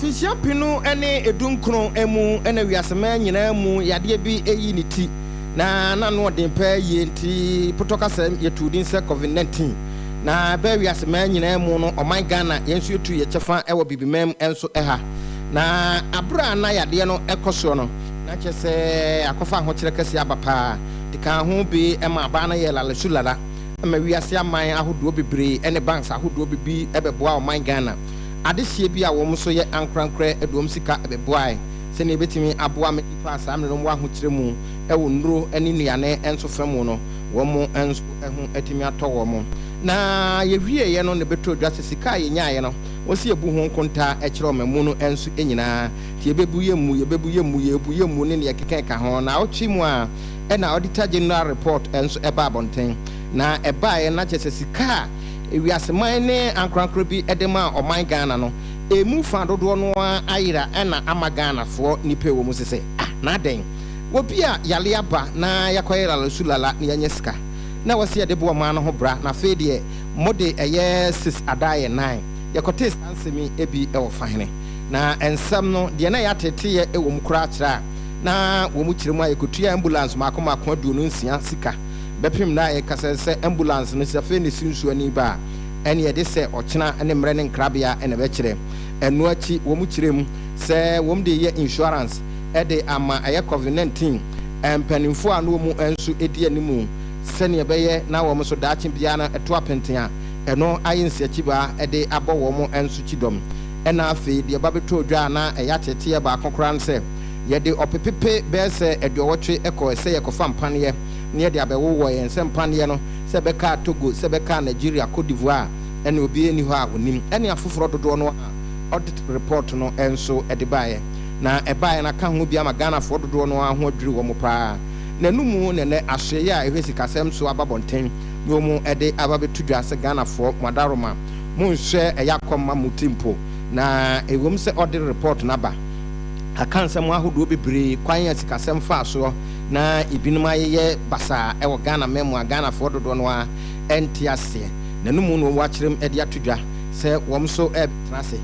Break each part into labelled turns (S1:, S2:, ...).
S1: Afisia pinu ene edunkron emu ene wiasema nyina mu yade bi eyi ni ti na no de pa yenti potokasem yetudin se COVID-19 na ba wiasema nyina mu no oman Ghana yenso yetu ye chefa ewo bibimem enso eha na abra na yade no ekoso no na chese akofa ho kire kase abapa dika ho bi ema ba na ye lalesulala ema wiase aman ahodo bebre ene banks ahodo bibi ebeboa oman Ghana adehye bi a wo so ye ankrankra edom sika ebeboae se ne betimi aboa me ifa asam ne no wa ho kire mu ewo nuro eni nuane enso fam no wo mo enso ehu etimi ato wo mo na ye wie ye no ne beto dwa sika ye nyaaye no wo se ebu ho nkonta e kire o memu no enso enyina tie bebu ye mu ne ne keken ka ho na ochi mu a e na auditor general report enso eba abonten na eba ye na chese sika ewi aseman ne ankrankro bi edema oman Ghana no emu fa dodo no ayira na ama Ghana fo nipe wo mu sese na den obi a yale aba na yakoyela lasulala ne yanyeska na wase de bo ma no ho bra na fe de mode eye 6 adaye 9 yakote ansemi ebi e wo fahene na ensam no de na yatete ye e wo mu kura kira na wo mu kiremu ayekotua ambulance makoma adu no nsia sika bepim na e kasese ambulance no safe ne sinsu ani ba ene ye de se ochena ene mre ne nkrabia ene be kire enu achi wo mu kirem se wo mu de ye insurance e de ama aye COVID-19 empanimfo anu mu ensu edi animu sene be ye na wo mu so daachi bia na eto apenten a eno ayensi achiba e de abo wo mu ensu chidom ena afi de ba beto dwa na e ya tete ye ba akokran se ye de opepepe be se edwotwe eko se ye kofa mpane ne de abewo wo ye nsempane no se beka Togo se beka Nigeria Cote d'Ivoire ene obi eni ho a onim ene afoforo dodo no audit report no enso edibaye na ebaye na ka ho bia ma Ghana fo dodo no ho adwiri wo mo pa na numu ne ne ahweye a ehwesi kasem so ababonten no mu ede ababetudwa se Ghana fo madaroma mu nhwe eyakomma mutimpo na ewom se audit report na ba akansa mu ahodo bebre kwan ya sikasem fa so na ibinum ayeye basa ewo Ghana memu Ghana fo dodo no a entiase na numu no wakirem ede atudwa se wom so trase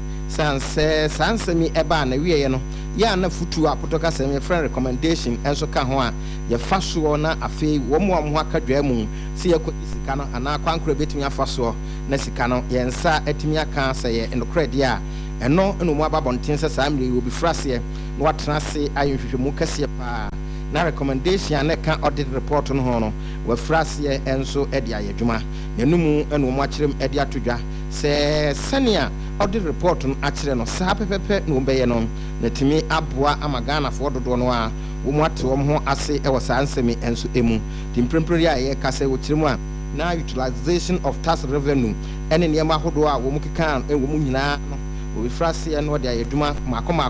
S1: sansemi eba na wiye no ya na futu apotoka sem ye friend recommendation enso ka ho a ye faso na afei wom ho akadwa mu se ye ko sika no ana kwankro betimi afaso na sika no ye nsa atimi aka se ye enokrade a eno no mu ababonten se samre obi frase no watrase ayehwehwemu kase pa na recommendation na ka audit report no ho no wa frase enso ede ayedwuma nanumu eno mu akirem ede atodwa se sania audit report no akire no sa pepepe no beye no na timi aboa ama Ghana fo dodo no a wo mu ate wo ho ase e wo sa ansemi enso emu timprempre a ye kase wo kiremu a na utilization of tax revenue ene ne ma hodo a wo mu keka e wo mu nyina no wo frase no de ayeduma makoma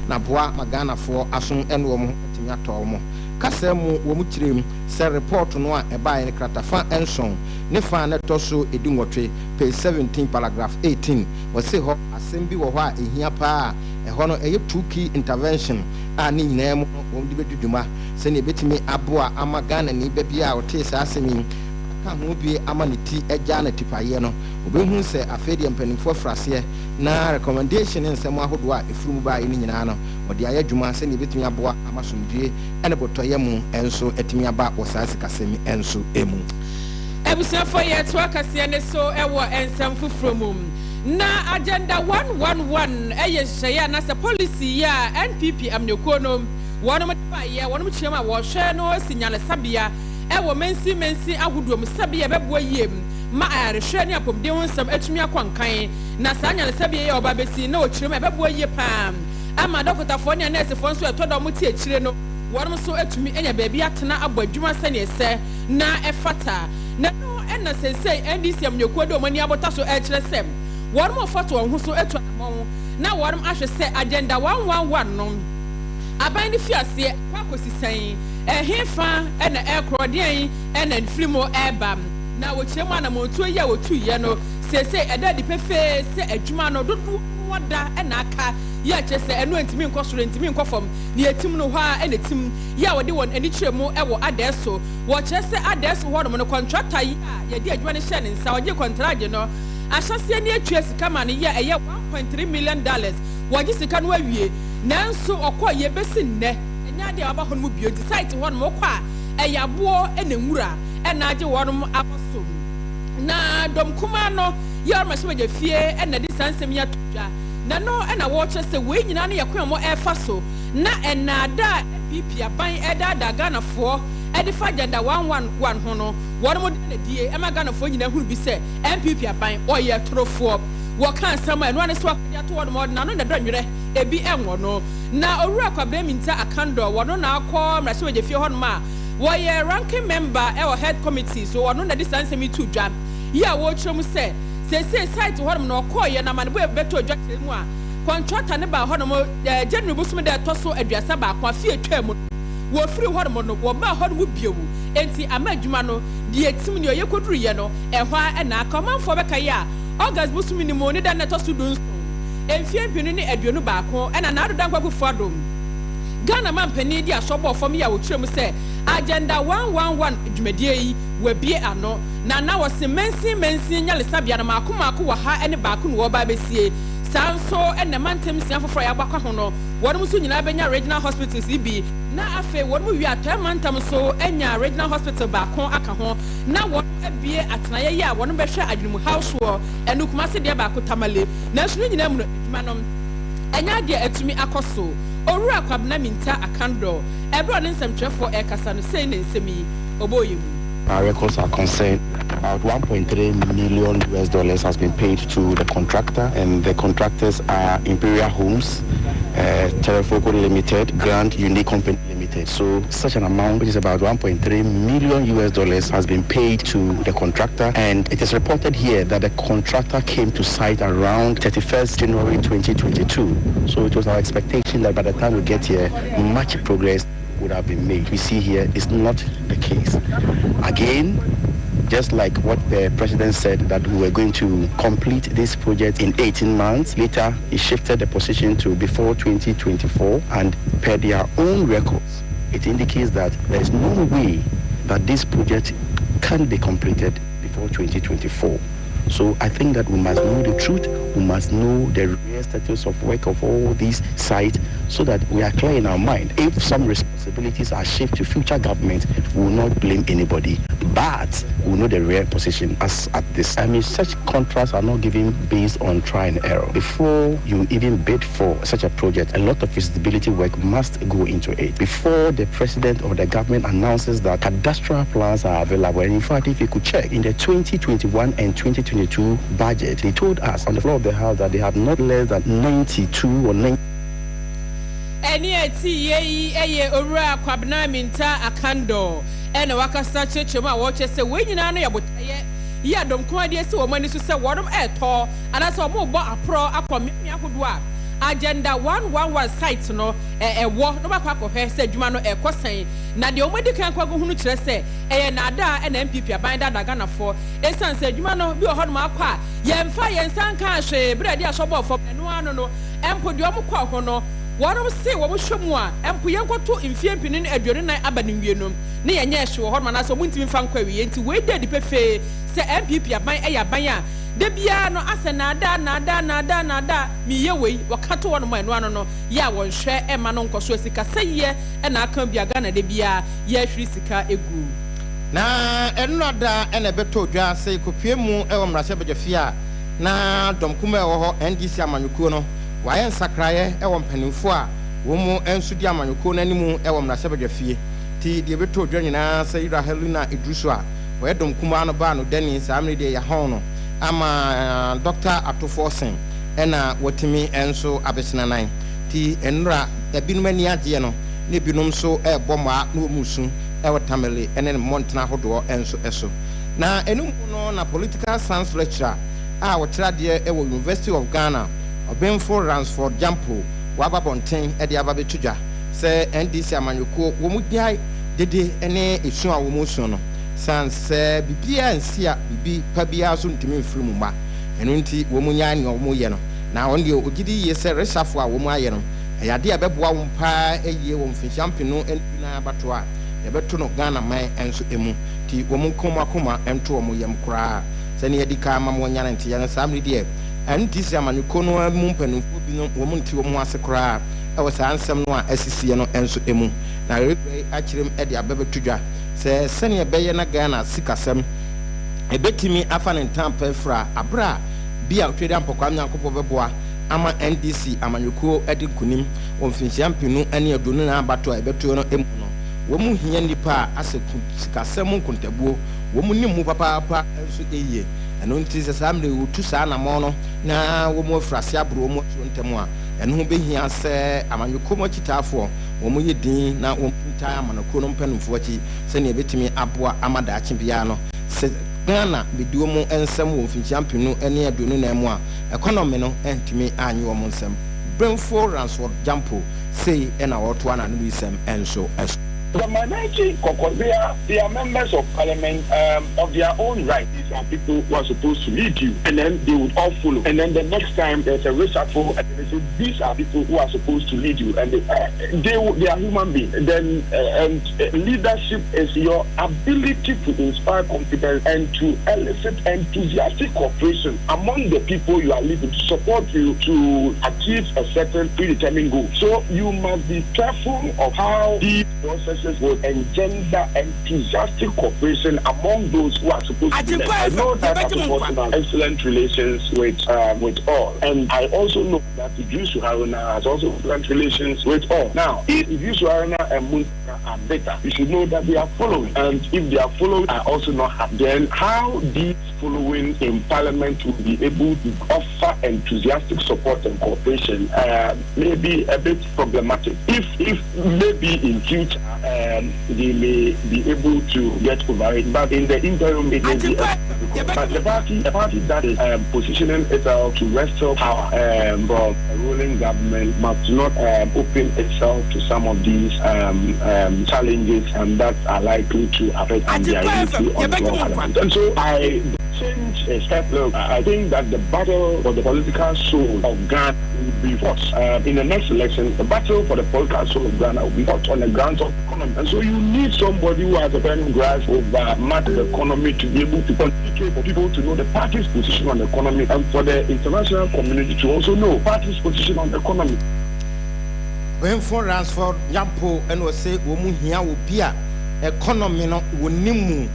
S1: na boa ma Ghana fo aso ene wo mu timi ato mo kase mu wo mu kirem se report no a e ba ye kratafa enson ne fa na toso edinwotwe page 17 paragraph 18 wo se ho asem bi wo ho a ehia pa e ho no e 2 key intervention a ni nyina mu wo de beduduma se ne betimi aboa ama Ghana ni bebia wo te sa asemi ka ho bi ama ne ti eja na tipaye no obehu se afedi empanimfo frase na recommendation nsem ahodo a efurum ba ni nyina no odi aye dwuma se ne betimi aboa ama somdue ene botoye mu enso etimi aba osase kasemi enso emu
S2: ebusia for ye to akase ne so ewo ensem fufuromum na agenda 111 eye hye na se policy ya NPP amnekono wonom ba ye wonom chiema wo hwe no sinyale sabia ewo mensi ahuduom sabia beboa yiem ma arehwe ne apomden nsam atumi akwankan na sanyale sabia ye oba besi na ochirem beboa yie pam ama dokotafo ne nurse fo nso etodo mo tie chire no wonom so atumi enya baabi atena abadwuma sane ese na efata na no ena sensei NDC amnekodo mani abota so kire sem wonom foto won ho so etu amon na wonom ahwe se agenda 111 no aban ni fiase kwakosi san ehefa ena ekrodian ena nflimo ebam na wochiremu ana montu ye wotu ye no sese edadi pefe se adwuma no dodo wada ena aka ye chese eno ntimi nkosoro ntimi nkofom ne etim no ho a ena tim ya wode won ani kiremu ewo adeso wo chese adeso ho no contractor ye de adwuma ne hye ne nsa oje contract no ahyase ne atwa sika ma ne ye eye $1.3 million waji sika no awie nanso okọ ye besi nne enya de aba hon mu bio di site hon mo kwa eyabo enenwura ena age wonum akosom na dom kuma no ya ma se je fie ena di sansem ya twa na no ena wo che se we nyina no yakwa mo efa so na ena da NPP aban eda da Ghana fo edi fa agenda 111 ho no wonum de na die e ma Ghana fo nyina huru bi se NPP aban oye trofo wo kan sama eno ane so akya to wonum na no na dwanwere ebi enwo no na owura kwabra minta akando wono na akọ mra se je fie ho no ma wo ye ranking member e head committee so wono na distance me to dwam ya wo chrom se site ho no okọ ye na man bo beto dwakere mu a contractor ne ba ho no general busum de toso aduasa ba kwa fie twam wo free ho no wo ba ho no biewu enti ama adwuma no de etim ne oyekoduru ye no ehwa na aka manfo be kai a August busum ni mo ne da na toso dun enfie pinu ne aduonu ba ko na na adodan kwaku fadom Ghana man pani di asobo fam ya wo kyerem se agenda 111 dwumadie yi wabie ano na wose mensi nyale sabia na makomako wa ha ene ba ko no wo ba besie sanso ene mantem sia foforo ya gbakwa ho no wonum so nyina benya regional hospitals bi na afa wonum wi atwa mantam so enya regional hospital ba ko aka ho na won abie atenaye ya wonum behwe adwum house wo enu Kumasi de ba ko tamale na sunu nyina mu adwuma no enya de atumi akoso Owura kwabna minta akando ebro ne nsemtwefo ekasa no sei ne nsemi oboyim.
S3: Our records are concerned. About $1.3 million has been paid to the contractor, and the contractors are Imperial Homes, Telefoco Limited, Grand Unique Company Limited. So such an amount, which is about $1.3 million has been paid to the contractor, and it is reported here that the contractor came to site around 31st January 2022. So it was our expectation that by the time we get here, much progress would have been made. We see here is not the case. Again, just like what the president said that we were going to complete this project in 18 months, later he shifted the position to before 2024, and per their own records, it indicates that there is no way that this project can be completed before 2024. So I think that we must know the truth, we must know the real status of work of all these sites so that we are clear in our mind. If some responsibilities are shifted to future government, we will not blame anybody, but we know the real position as at this. I mean, such contracts are not given based on trial and error. Before you even bid for such a project, a lot of feasibility work must go into it. Before the president or the government announces that cadastral plans are available, and in fact, if you could check, in the 2021 and 2022 budget, they told us on the floor of the house that they have not less than 92 or 90.
S2: Eni eti ye owura kwabna minta akando ena wakasa chechema wo chese we nyina no yabotaye ya dom ko ade esi wo mani so se wodom eto anase wo bo apro akomi ahodo a agenda 111 site no wo no bakwa kohwe se adwuma no ekosan na de omadi kan kwago hunu kire se na ada na MPP aban da Ghana fo esan se adwuma no bi ohodom akwa yemfa yensan kan hwe brade asobo fo eno ano no empodi omkwa ho no wọ́n say wọ́n hwẹ́ mu a ẹ̀mpu yẹn kọ́tọ́ mfiempinin aduonu nan aba ne wie nom ne yẹn nyɛ ɛhwɛ wɔ hɔ nom anaasɛ ɔmo ntumi fa nkɔ awie nti wei de pefee sɛ MPP aban ɛyɛ aban a de biara no asɛ naada miyɛ wei wɔka to hɔ nom ɛno ano no yɛ a wɔn hwɛ ɛma no nkɔ so sika sɛ yɛ ɛna aka bi aga na de biara yɛ ahwiri sika egu.
S1: na ɛno ada ɛna ɛbɛtɔ dwa sɛ kopie mu ɛwɔ mmarahyɛ badwafie a na dɔmkuma ɛwɔ hɔ NDC amanyɔkuo no waye nsakraye ewo mpanimfo a wo mu ensu di amanyoko nanimu ewo mrashe badwafie ti de beto dwa nyina sɛ Ira Helena Idrusu a wo edom kuma no ba no dani samre de ya hon no ama Dr. Atofosen ena wotimi enso abesinanan ti enra ebinum ani agye no ne binum so eboma no musu ewo tamale ene montana hodo enso eso na enum no na political science lecturer a wo trade ewo University of Ghana Obenfo Ransford Jampo waba bonten e de aba betudwa se NDC amanyoko wo mu diai dede ene esu a wo mu su no sanse bibia nsia bibi pabia so ntimi mfiri mu ma eno nti wo mu nya ne wo mu ye no na won de ogidi ye se resafo a wo mu aye no ayade abeboa wo mpa eye wo mfinhyampe no na bato a ye beto no Ghana man enso emu ti wo mu koma ento wo mu yem kura se ne yedi ka ma mo nya nti ya samri de and this amanyuko no mu mpanimfo bi no wo mu nti wo mu ase kra e wo sa ansem no a asisi no enso emu na regre akirem e de ababetudwa se sene beye na Ghana sikasem ebetimi afa ne ntampa fra abra bia otwede ampokwa nyankopɔ beboa ama NDC amanyuko edi kunim wonfinhia mpinu ene adonu na abato ebeto no emu no wo mu hia nipa ase sikasem nkontabuo wo mu nimu papa enso eye eno nti se samre wotu sa na mo no na wo mu afrase abro wo mu ntemu a eno ho behia se amanyuko mo kitafo wo mu yedin na wo pinta amanako no mpanumfo achi se ne betimi aboa amada achi bia no se Ghana biduo mu ensem wo mfinchia mpinu ene adonu na emu a economy no entimi anyi wo mu nsem Bretuo Ransford Jampo say ena woto ana no isem enso es
S4: The minority Kokoanyidoho, they are members of parliament of their own right. These are people who are supposed to lead you, and then they would all follow. And then the next time there's a reshuffle, and they say these are people who are supposed to lead you, and they are human beings. Then leadership is your ability to inspire confidence and to elicit enthusiastic cooperation among the people you are leading to support you to achieve a certain predetermined goal. So you must be careful of how these processes will engender enthusiastic cooperation among those who are supposed to be there. I know that Akwasi has excellent relations with all, and I also know that Idrisu Haruna has also excellent relations with all. Now, if Idrisu Haruna and Muntaka are better, you should know that they are following, and if they are following, are also not happy. Then how these following in Parliament will be able to offer enthusiastic support and cooperation may be a bit problematic. If maybe in future they may be able to get over it, but in the interim it may be but the party that is positioning itself to wrestle power from a ruling government must not open itself to some of these challenges and that are likely to affect the identity of the parliament. And so I change a step. Look, I think that the battle for the political soul of Ghana will be fought in the next election. The battle for the political soul of Ghana will be fought on the grounds of economy. And so you need somebody who has a firm grasp of matter economy to be able to communicate for people to know the party's position on the economy and for the international community to also know party's position on the economy.
S1: When for Ransford Jampo and was say womu hia will be a economy no wonimu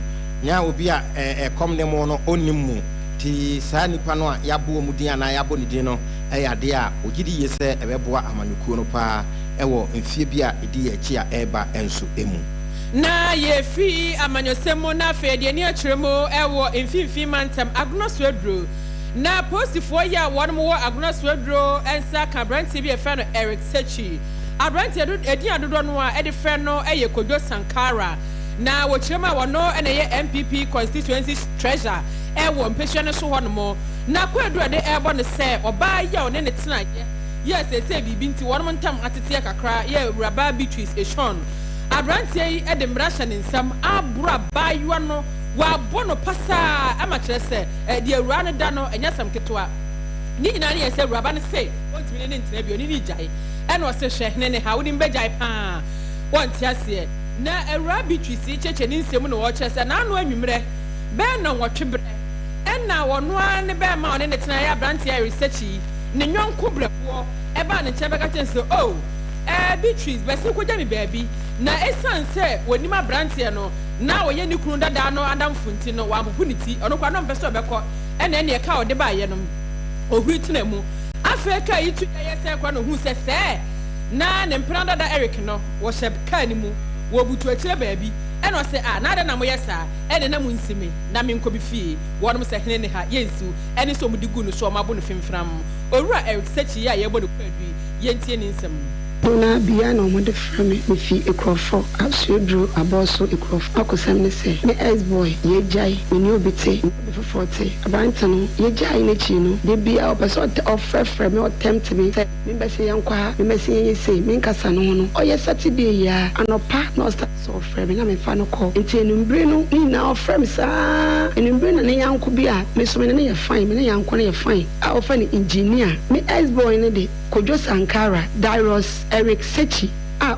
S1: nya obi a come dem no onimu ti saa nipa no a yabo omudin na yabo ne din no ya de a ogidi yese ebeboa amanyukuo no pa ewo mfie bi a edi echi a eba enso emu
S2: na ye fi amanyosemo na fe de ni akiremo ewo mfimfi mantem agnoswedro na postifo ya wonmo wo agnoswedro ensa ka branti bi e fe no Eric Sechi abranti edi adodo no a edi fe no eye Kojo Sankara na wochema wono ene ye MPP constituency treasurer ewo mpehwe ne so hono na kwadura de ebo ne se oba ya one ne tena yes say bibi nti wono ntam atete kakra ye Raba Beatrice Eshon abranti yi ede mrasha ne nsam abura baywa no wa bono pasa amachire se de awura ne da no enyasam ketwa ni nyina ne se Raba ne se wontimi ne ntena bi oni ni jai ene o se hwe ne ha woni mbejai pa wonti ase na Raba Beatrice cheche ni nsem no wo chese na anu anwumre be na nwotwebre ena wono ane be ma one ne tena ya abranti ya research ne nyonko brepo eba ne chebe ka chense oh Beatrice be se ko jami baby na esanse wonima abranti no na woye ni kunu dada no adamfunti no wa mohuniti ono kwa no mpeso obekọ ena ene ka ode ba ye no ohuitena mu afeka yitu ye se kwa no hu se na ne mpran dada Eric no wo sheb ka ni mu wo butu akire baby eno se na de na mo yesa ene na mu nsime na me nko bi fie wonum se hene ne ha yensu ene so mu digu no so ma bo no fimfram owura Eric Sechi ya ye bo no kwadu yentie ni nsem
S5: na bia na omode frame me fi ekrofo asudru aboso ekrofo akosam ne se me ex boy ye jai me ni obite for 40 abanta no ye jai na chi no de bia opeso ofrefre me attempt me se me be se yankwa me be se ye se me nkasa no no oye Saturday ya anopa no start so frame na me fa no call enti enumbre no ni na oframe sa enumbre na ne yanko bia me so me ne ye fine me ne yanko ne ye fine a ofa ni engineer me ex boy ne de Kojo Sankara Dairos Eric Sechi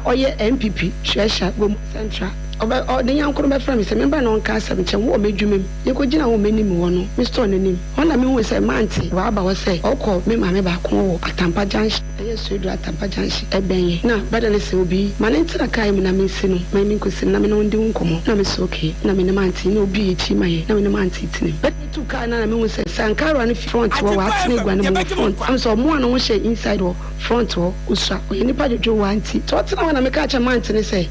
S5: oye MPP Treasurer Gomo Central oba the yankro be from say member no nka asem che wo medwumem ye ko gina wo menim wo no me store nanim ona me hu say manti wa aba wo say okọ me ma me ba ko wo atampa janshi eye suedu atampa janshi ebenye na bada ne se obi mane ntira kai me na me si no me min ko si na me no ndi nkomo na me so okay na me ne manti na obi echi maye na me ne manti tini but tu kai na me hu say sankaro ne front wo wa tini gwa ne mo front am so mo na wo share inside wo front wo usha o ni pa jojo wa anti to tena na me ka cha manti ne say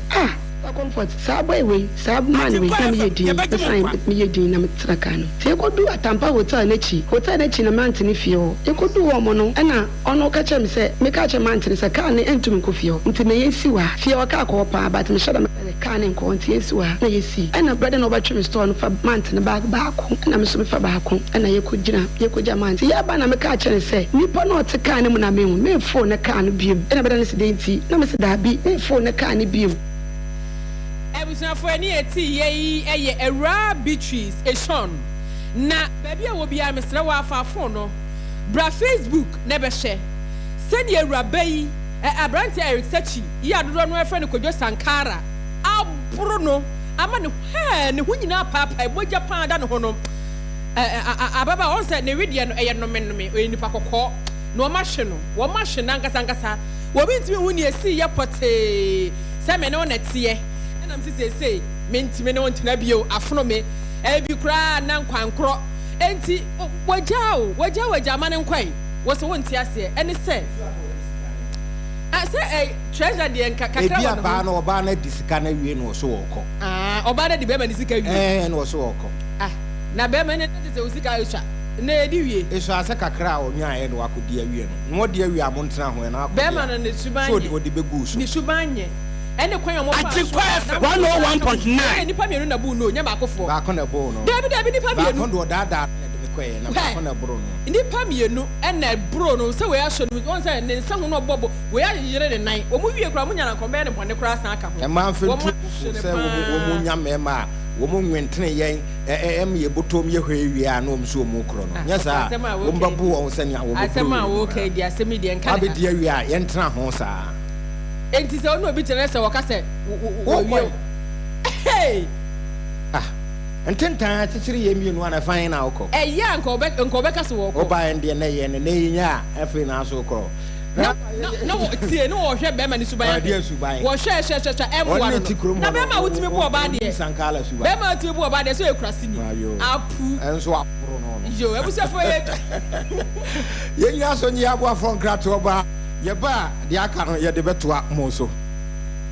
S5: comfort saboy we sab man we come ye din the sign me ye din na metraka no te ko du atampa hotel na chi na mantini fie ho e ko du wo mo no na ono ka che me se me ka che mantini se ka ne entum ko fie ho nti me yesi wa fie wa ka ko pa but me shada me ka ne ko nti yesi wa na yesi na brother no ba twe me store no fa mantini ba ko na me so me fa ba ko na ye ko ja mantini ya ba na me ka che ne se nipa no te ka ne mu na me hu me phone na ka no biem na brother ne se denti na me se da bi me phone na ka ne biem
S2: for any eye era beaches eshon na baby a wo bia mesra wa fa phone no bra Facebook na be hye send ye rabai abrante Eric Sachi ya dodo no efe ne Kojo Sankara abro no ama ne ne hu nyina papa boja pan da ne ho no ababa on say ne radio no eye no me enipa kokko no ma hye no wo ma hye na ngasa wo bi ntimi hu ne esi ye pote se me no na tie I'm say mentime no ntina bio afono me bi kura na nkwankro enti wagya mane nkwan wo so wonti ase ene se say treasure de kakra
S1: no bia ba na oba na disika na wie no so woko
S2: oba na di be ma disika wie
S1: no so woko
S2: na be ma ne tete usika usha na edi wie
S1: eso ase kakra onya e no akodi awie no wo de awie amontena ho na
S2: be ma no ne subanye
S1: so de begu so
S2: ni subanye ene kwan mo
S6: Agyenkwa 101.9
S2: nipa mienu na bu no nya ba akofo
S1: ba akona bo no
S2: David nipa mienu
S1: ba kondo dada de kwan na ba akona bro no
S2: nipa mienu ena bro no se we ahye no won se ne nsa ho no bobo we ayere ne nan o mu wie kura mu nya na kombe ne bone kura san aka ho
S1: e man fe tu se wo mu nya mema wo mu nwentene yen ye botom ye hwewie no mso o mu kro no nya sa wo mbabu won se nya wo
S2: asema wo ka di asemi de nka
S1: abi di awie a ye ntena ho sa
S2: enti se onu obi tere se waka se wo hey
S1: ententa tichiri ye mienu ana fan na okọ
S2: ya nko be ka se wo okọ
S1: oba ende na ye ne nya afi na so okọ
S2: na tie no wo hwe be ma ni suban wo hwe emwa no na be ma wutimi bu oba de
S1: sankala suban
S2: be ma wutimi bu oba de so ekurasi ni apu
S1: enso aporo no
S2: yo ebusefo
S1: ye nya so nya abo afon krato oba ye ba de aka no ye de betoa mo so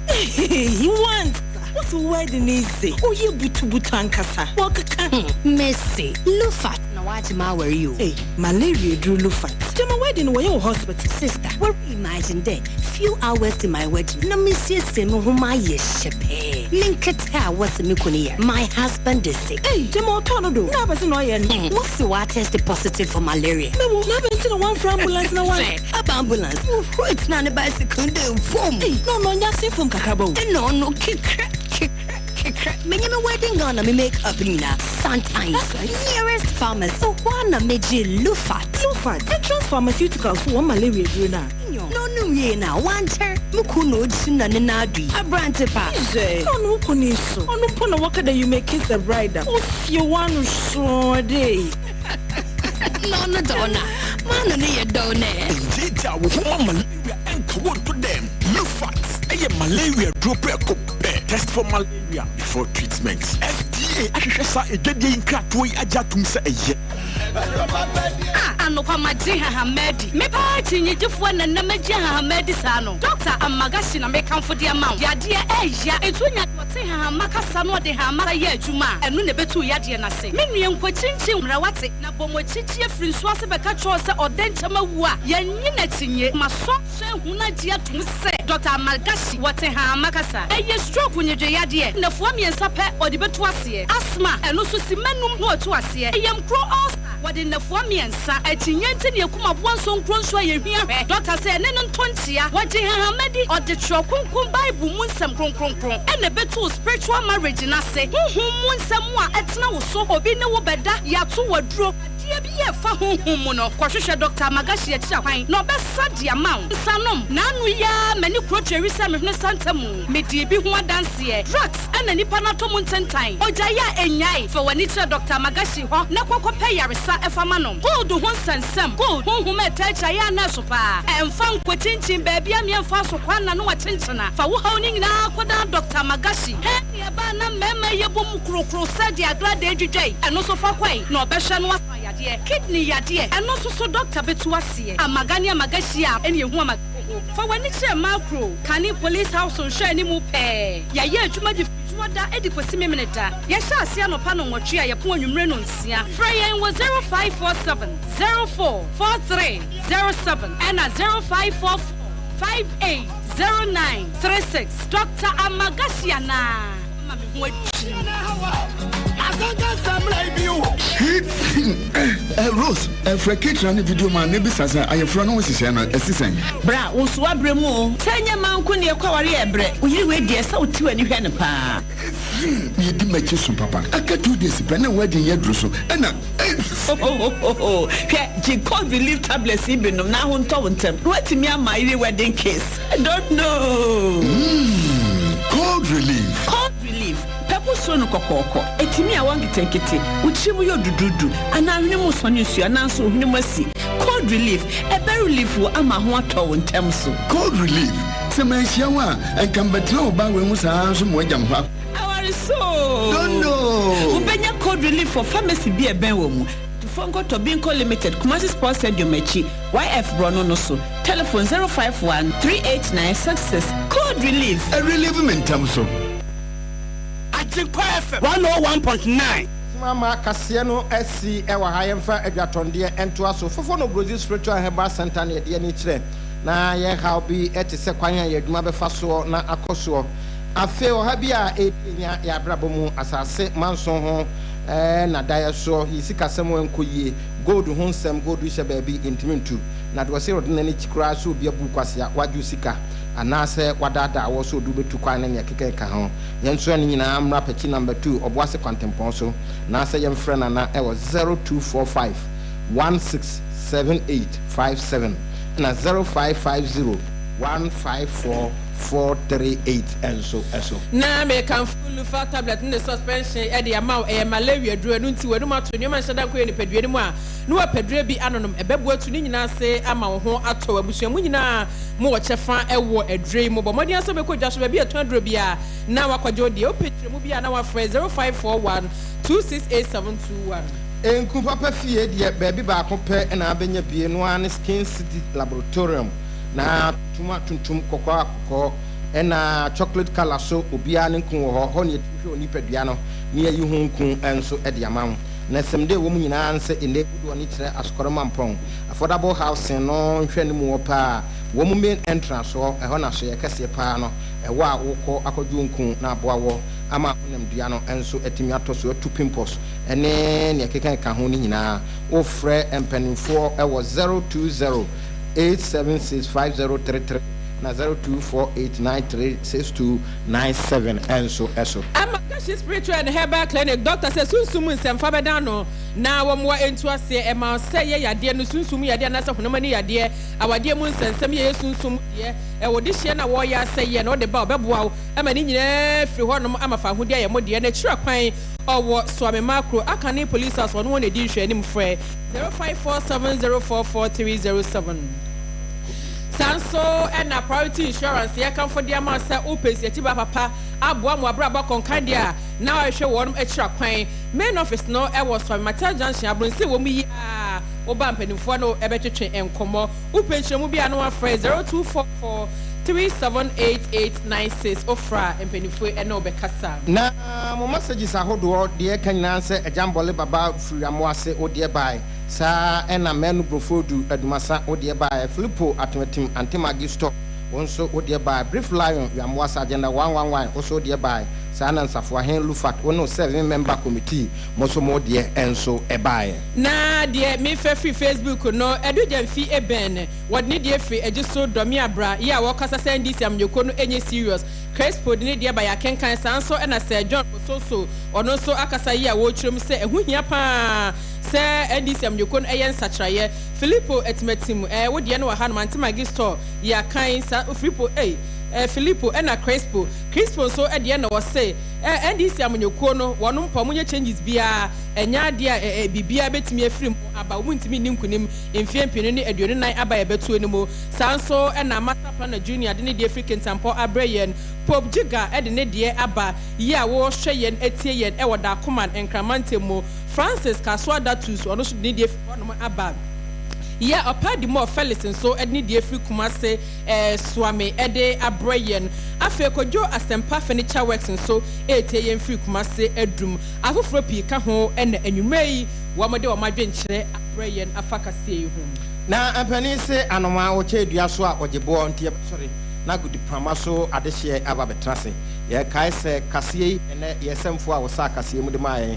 S7: he wants what's the wedding easy oh ye butu ankasa wakaka
S8: Messi Lufat na wajima where you
S7: hey malaria drew Lufat my wedding where your hospital
S8: sister what imagine that few hours to my wedding na me see huma yeshepe link it here what's me kuniya my husband is sick
S7: hey demo tono na person no yen
S8: what's the water test positive for malaria
S7: no na be to one for ambulance na one
S8: ambulance it's not a bicycle dey form
S7: no nya see from kakabo
S8: no kick me wedding gonna me make up nina sometimes nearest pharmacy so wanna meji Lufat
S7: entrance pharmaceuticals for one malaria do na
S8: no ye na wanter mukuno chinna ne na adu abrante pa
S7: no kuni so ono pona waka that you make kiss the bride if you want so day
S8: no dona man no ye dona
S6: Jija wo malaria and to them Lufat malaria drop test for malaria before treatment FDA ahwehwesa egede nkratoyi ajatum se eye
S8: anokwa maji Hamedi me pa chinyejefo na namaji Hamedi sa no doctor amagashi na me kamfo de amount yade eya etunya wote Hamakasa no de Hamara ye adwuma enu ne betu yade na se me nue nkwachinchin mrawate na bomochichi afiri so ase beka cho se odenchama wu a yanyi na tinye maso hwe huna dia tum se doctor amagashi wote Hamakasa eye stroke nyedwe yade na fo miensa pe ode betu ase asthma enu so si manum ho otu ase eyam kro all wadi na fo miensa etinyente ne kuma bonso nkronso ayehia doctor say ne ntontia wadi Hamedi ode tro kunkum bible mu nsem kronkronkron ene betu spiritual marriage na se huhum mu nsem a etena wo so obi ne wo beda yato waduro yadia bi ye fa honhom no kwahwehwe Dr. Amagashi Akwan no besa dia maw sanom na anu ya mani krotwe wisa me hne santamu me die bi ho adanse drugs ana nipa na to muntentan oja ya enyai fa wani che Dr. Amagashi ho na kwakwape yaresa efama no gold ho sansam gold honhom etacha ya na so pa emfa nkwachinchin ba bia me emfa so kwana no wachinchina fa wo haw ni nyina koda Dr. Amagashi he ya ba na mema ye bom krokro sadia agrade edwedwai eno so fa kwai na obehwe no asayade kidney yade eno so Dr. Betuase Amagani Amagashi a ene ehu amago fa wani che macro kani police house on hwe ni mu pe ya ye adwuma di da edikosi memeneta ya sha asia no pa no nwotwe a ye po anwumre no nsia freyen was 0547 044307 and 0544 580936 Dr. Amagashi na
S6: Rose, Frekitra ni video man nebi sasa ayefra no wosisi na esisen.
S9: Bra, wo so abrɛ mu o. Sanya manko ne kwaware ebre. Oyiri we die sa oti wani hwɛ ne pa.
S6: Ye di machi so papa. Aka 2 days pe na wedding ye dro so. Ɛna
S9: hwɛ G-Code relief tablets ibinom na ho ntɔ wontem. Watimi ama iri wedding case. I don't know.
S6: Cold relief.
S9: Cold relief. Pepo so no kokoko. Etimi a wangetenkete. Uchimu yo dududu. Ana hwene mu so ne su ana so hwene mu asi. Cold relief. Ebe relief wo ama ho atɔ wontem so.
S6: Cold relief. Se manhia wa enkambetra oba we mu saa so mo agam hwa.
S9: Awari so.
S6: Don't know.
S9: Ubenya cold relief for pharmacy bi eben wo mu. Fongo Tobinco Limited, Kumasi Sports Stadium Mechi, YF Brono Noso, telephone 051-389-66, code relief.
S6: A relief mentamso.
S1: Agyenkwa FM 101.9. Mama Kasiebo SC ewa hayemfa edwatonde ento aso fofo no Brazil Spiritual Herbal Center na de ani kire na ye how bi etese kwan ya adwuma befa so na akoso afe o ha bi a enya ya brabomu asase manso ho na daya so yisika semo enkoyie gold ho nsem gold hye baabi intimentu na de wose rodena ni chikura so obi abu kwase a waju sika anase wadada wo so du betu kwan na ne keke ka ho yenso ne nyina amra paki number 2 oboase kwantempon so na se yem frɛ na e wo 0245 167857 na 0550 154 438 and so
S2: na me kan full fat tablet in the suspension e de amount e malaria duro no nti wenu mato nyoma nhyada ko ni pedue ni mu a no wa pedue bi anonom e bebu atu ni nyina se ama wo ho ato abusua mu nyina mo wo chefa e wo adre mu bo modi aso be ko dwaso be eto adro bi a na wakwajo de o petre mu bi a na wa frɛ 0541 268721
S1: enku papa fie de baabi ba ko pɛ na abenya bie no an Skin City Laboratorium na tuma tuntum kokko ena chocolate color so obia ne nkun ho ne ehwe oni padua no ne ayi hu nkun enso e de amam na semde wo mu nyina nse ene budo ne kire askoroma mpon affordable housing no hwe ne mu pa wo mu main entrance ho e ho na so ye kase pa no e wo a wokɔ akɔdwo nkun na aboa wo ama honam dua no enso etimi atoso to pimples ene ne keka ka ho ne nyina wo frɛ empanimfo e wo 020 8765033 na 0248936297 enso
S2: Amagashi Spiritual and Herbal Clinic doctor says sunsumu nsemfa bedano na womwa entu ase e ma se ye yade no sunsumu yade na se honoma ni yade awade mu nsensem ye sunsumu ye e wodi hye na wo ya se ye no de ba obeboa e ma ni nyina firi honom amafa hode ye modie na kira kwan owo Swami Macro akane police house ono ne di hwe nim frɛ 0547044307 Sanso and a priority insurance ye kan for dia ma say opesi etiba papa aboa mo abraba konkan dia na I hwe wonum ekira kwan main office no e was for Matel Junction abronsi wo mu yi a oba mpanimfo no ebetwetwe enkomo upenhye mu bia no afrɛ 0244 378896 ofra mpanimfo e na obekasa
S1: na mo messages ahodo de kan nanse ejambole baba furiamo ase ode bai sa ena menu brofodu adumasa ode bai Filippo atomatim antimagisto wonso ode bai brief lion yamwasa agenda 111 also ode bai sa na nsafo ahen lufat wono 7 member committee moso mo de enso ebai
S2: na de me free Facebook no edugem fi eben wodne de free ejiso domi abra ya wo kasa send this am yoko no enye serious Crespo de de ba ya kenkan sanso na Sir John Ososo ono so akasa ya wo chirem se ehunhia pa sɛ ndc amnyoko no ɛyɛ nsakyerɛeɛ Filippo etimetim wode no wɔ ha no mantemagi store yɛ kan sa Filippo Filippo ɛna Crespo so ɛdeɛ na wɔse ndc amnyoko no wɔno mpa munye changes bia ɛnya adeɛ bibia betumi afiri mu aba wo ntimi ni nkunim mfie mpini ne aduonu nan aba yɛ betuo no mu sanso ɛna master planner junior de ne de African tampo abrayen Pope Jiga ɛde ne de aba yi a wo hwɛ yɛn etie yɛn ɛwɔ da command enkramante mu Francis Kaswada Tus ɔno so de ɔno aba ya opadi mo Felix nso ɛde de afiri Kumase Swami ɛde abrayen afi kodwo asempa furniture works nso etie yɛn free Kumase adum afoforo pii ka ho ɛna anwumre yi wɔmode wɔmadwenkyerɛ abrayen afakasie yi ho
S1: na ampani se anoma wo che dua so a ogebo ntie sorry na gudi prama so adehye aba betrase ye kai se kasie ene ye semfo a wo sa kasie mu de ma yen